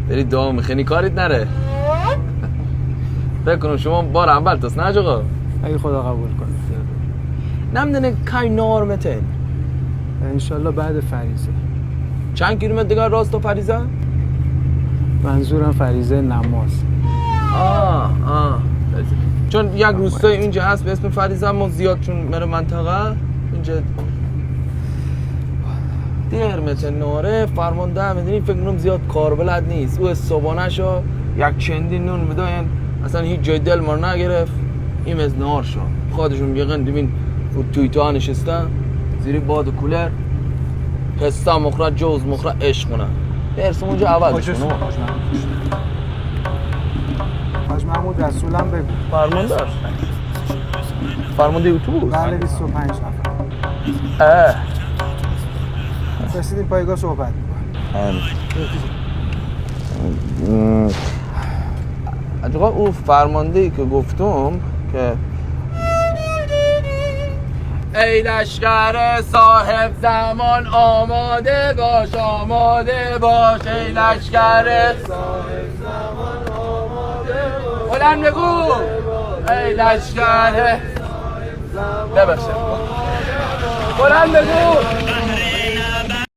داری دعا میخونی کاریت نره. بکنم شما بار اول تاست نه آقا؟ اگه خدا قبول کنه. نمیدونه کی نارمته. انشالله بعد فریضه. چند کیلومتر دیگه راست و فریضه؟ منظورم فریضه نماز. چون یک روستای اینجا هست به اسم فریضه، اما زیاد چون میره منطقه اینجا دیر مثل ناره فرمانده میدونی فکر کنم زیاد کاربلد نیست. او صبحانه شو یک چندین نون بداین اصلا هیچ جای دل مار نگرفت. این از نهار شو خودشون یقین ببین توی تا نشستن زیر باد و کولر پستا مخرا جوز مخرا عشق کنن. برسم اونجا عوض کنم. حاج محمود رسولم بگو. فرمانده فرمانده اتوبوس. بله 25 نفر. رسیدیم پایگاه صحبت می‌کنیم. آقا او فرمانده‌ای که گفتم که ای لشکر صاحب زمان آماده باش آماده باش ای لشکر صاحب زمان آماده باش بلند بگو ای لشکر ببخشید بلند بگو